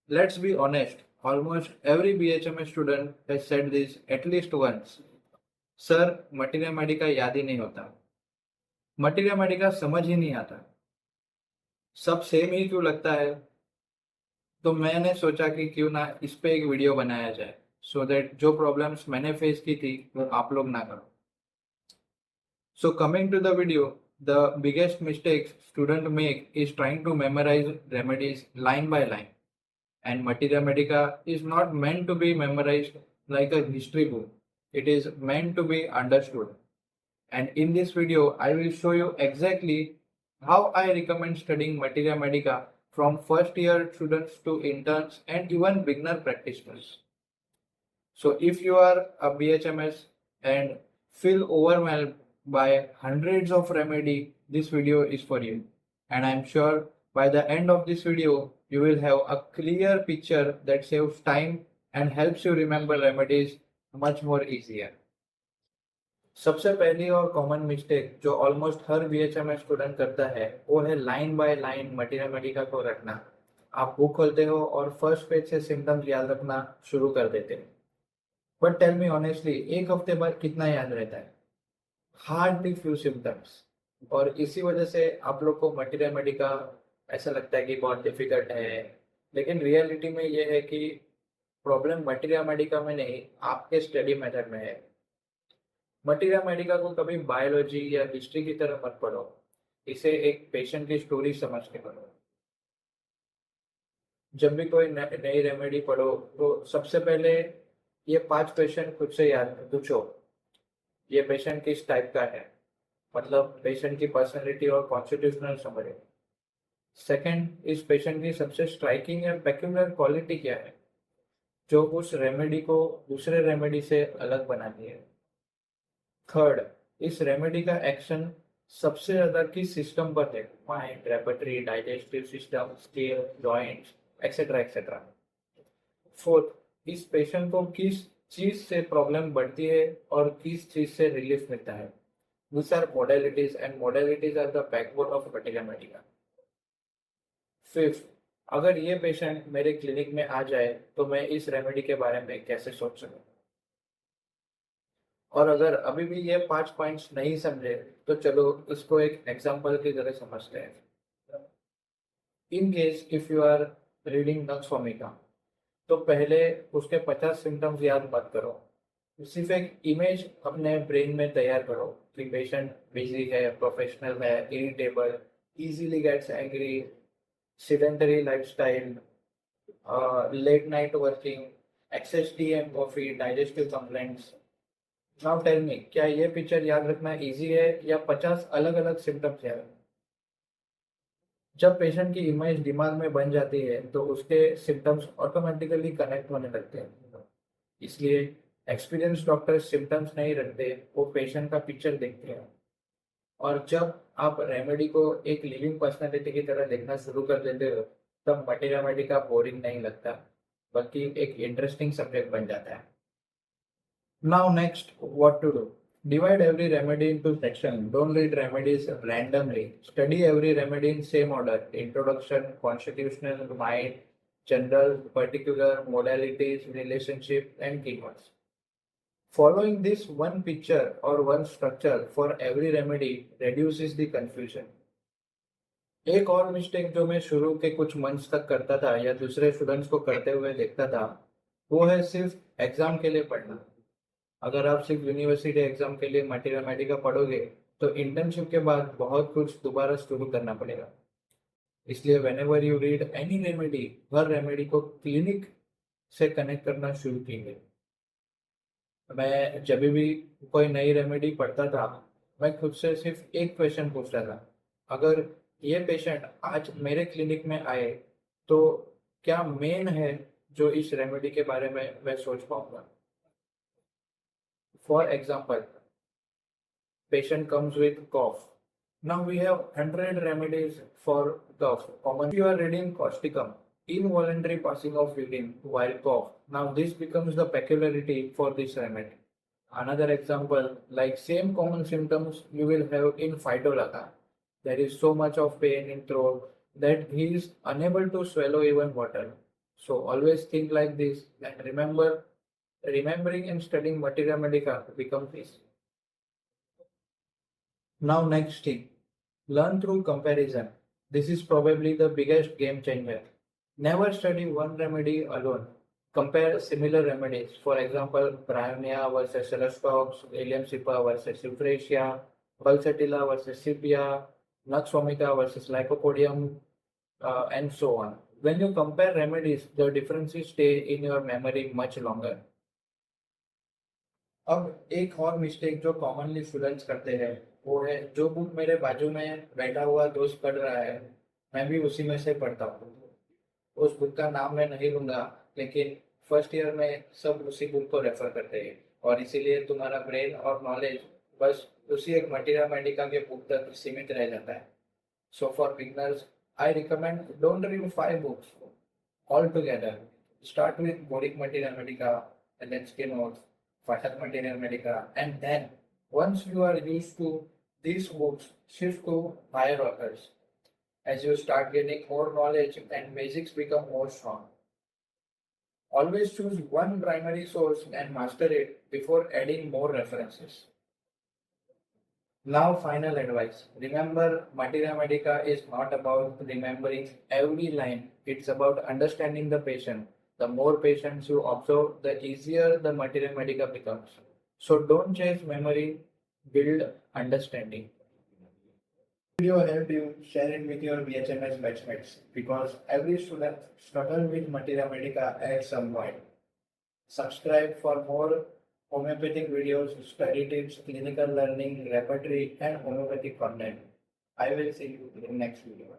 Let's be honest, almost every BHMS student has said this at least once. Sir materia medica याद ही नहीं होता, materia मेडी का समझ ही नहीं आता, सब सेम ही क्यों लगता है। तो मैंने सोचा कि क्यों ना इस पे एक वीडियो बनाया जाए सो दैट जो प्रॉब्लम्स मैंने फेस की थी वो आप लोग ना करो। So coming to the video, the biggest mistake student make is trying to memorize remedies line by line. And Materia Medica is not meant to be memorized like a history book. It is meant to be understood. And in this video, I will show you exactly how I recommend studying Materia Medica from first year students to interns and even beginner practitioners. So if you are a BHMS and feel overwhelmed by hundreds of remedy, this video is for you. And I'm sure by the end of this video, you will have a clear picture that saves time and helps you remember remedies much more easier. सबसे पहली और common mistake जो almost हर BHMS student करता है वो है line by line materia Medica को रखना। आप बुक खोलते हो और फर्स्ट पेज से सिम्टम्स याद रखना शुरू कर देते हो। बट टेल मी ऑनेस्टली, एक हफ्ते बाद कितना याद रहता है? Hardly few symptoms. और इसी वजह से आप लोग को मटीरिया मेडिका ऐसा लगता है कि बहुत डिफिकल्ट है, लेकिन रियलिटी में ये है कि प्रॉब्लम मटीरिया मेडिका में नहीं, आपके स्टडी मेथड में है। मटीरिया मेडिका को कभी बायोलॉजी या हिस्ट्री की तरह मत पढ़ो, इसे एक पेशेंट की स्टोरी समझ के पढ़ो। जब भी कोई नई रेमेडी पढ़ो तो सबसे पहले ये 5 क्वेश्चन खुद से याद पूछो। ये पेशेंट किस टाइप का है, मतलब पेशेंट की पर्सनैलिटी और कॉन्स्टिट्यूशनल समझो। सेकंड, इस पेशेंट की सबसे स्ट्राइकिंग या पेक्यूलर क्वालिटी क्या है जो उस रेमेडी को दूसरे रेमेडी से अलग बनाती है। थर्ड, इस रेमेडी का एक्शन सबसे ज्यादा किस सिस्टम पर है, mind, repertory, digestive system, skin, joints, etcetera etcetera. Fourth, इस पेशेंट को किस चीज से प्रॉब्लम बढ़ती है और किस चीज से रिलीफ मिलता है। These are modalities and modalities are the backbone of Bacteria medica. Fifth, अगर ये पेशेंट मेरे क्लिनिक में आ जाए तो मैं इस रेमेडी के बारे में कैसे सोच सकूं। और अगर अभी भी ये 5 पॉइंट्स नहीं समझे तो चलो इसको एक एग्जांपल की तरह समझते हैं। In case if you are reading nux formica तो पहले उसके 50 सिम्टम्स याद मत करो, सिर्फ एक इमेज अपने ब्रेन में तैयार करो कि पेशेंट बिजी है, प्रोफेशनल है, irritable, easily gets angry, sedentary lifestyle, late night working, excess tea and coffee, digestive complaints. Now tell me, क्या ये पिक्चर याद रखना इजी है या 50 अलग अलग सिम्टम्स याद? जब पेशेंट की इमेज दिमाग में बन जाती है तो उसके सिम्टम्स ऑटोमेटिकली कनेक्ट होने लगते हैं। इसलिए एक्सपीरियंस डॉक्टर सिम्टम्स नहीं रखते, वो पेशेंट का पिक्चर देखते हैं। और जब आप रेमेडी को एक लिविंग पर्सनालिटी की तरह देखना शुरू कर देते हो तब मटीरिया मेडिका बोरिंग नहीं लगता, बल्कि एक इंटरेस्टिंग सब्जेक्ट बन जाता है। Now next, what to do? Divide every remedy into sections. Don't read remedies randomly. Study every remedy in same order: introduction, constitutional, mind, general, particular, modalities, relationship, and keywords. Following this one picture or one structure for every remedy reduces the confusion. एक और mistake जो मैं शुरू के कुछ months तक करता था या दूसरे स्टूडेंट्स को करते हुए देखता था, वो है सिर्फ एग्जाम के लिए पढ़ना। अगर आप सिर्फ यूनिवर्सिटी एग्जाम के लिए मटीरिया मेडिका पढ़ोगे तो इंटर्नशिप के बाद बहुत कुछ दोबारा शुरू करना पड़ेगा। इसलिए whenever you read any remedy, her remedy को क्लिनिक से कनेक्ट करना शुरू कीजिए। मैं जब भी कोई नई रेमेडी पढ़ता था, मैं खुद से सिर्फ एक क्वेश्चन पूछता था, अगर ये पेशेंट आज मेरे क्लिनिक में आए तो क्या मेन है जो इस रेमेडी के बारे में मैं सोच पाऊंगा। For example, patient comes with cough. Now we have 100 remedies for cough. Common, you are reading causticum, involuntary passing of urine while cough. Now this becomes the peculiarity for this remedy. Another example, like same common symptoms you will have in phytolacca. There is so much of pain in throat that he is unable to swallow even water. So always think like this and remember, remembering and studying Materia Medica becomes easy. Now next thing, learn through comparison. This is probably the biggest game changer. Never study one remedy alone. Compare similar remedies. For example, Bryonia versus Celestox, William Sipa versus Euphrasia, Pulsatilla versus Sepia, Nux vomica versus Lycopodium, and so on. When you compare remedies, the differences stay in your memory much longer. अब एक और mistake जो commonly students करते हैं वो है जो book मेरे बाजू में बैठा हुआ दोस्त पढ़ रहा है मैं भी उसी में से पढ़ता हूँ। उस बुक का नाम मैं नहीं लूंगा लेकिन फर्स्ट ईयर में सब उसी बुक को रेफर करते हैं और इसीलिए तुम्हारा ब्रेन और नॉलेज बस उसी एक मटीरिया मेडिका के बुक तक सीमित रह जाता है। So for beginners I recommend don't read 5 books all together. Start with Boericke materia medica and then skin notes, Fatal Material Medica, and then once you are used to these books, shift to higher authors. As you start getting more knowledge and basics become more strong. Always choose one primary source and master it before adding more references. Now, final advice. Remember, Materia Medica is not about remembering every line, it's about understanding the patient. The more patients you observe, the easier the Materia Medica becomes. So, don't chase memory, build understanding. Video helped you, share it with your BHMS batchmates because every student struggles with Materia Medica at some point. Subscribe for more homeopathic videos, study tips, clinical learning, repertory, and homeopathic content. I will see you in the next video.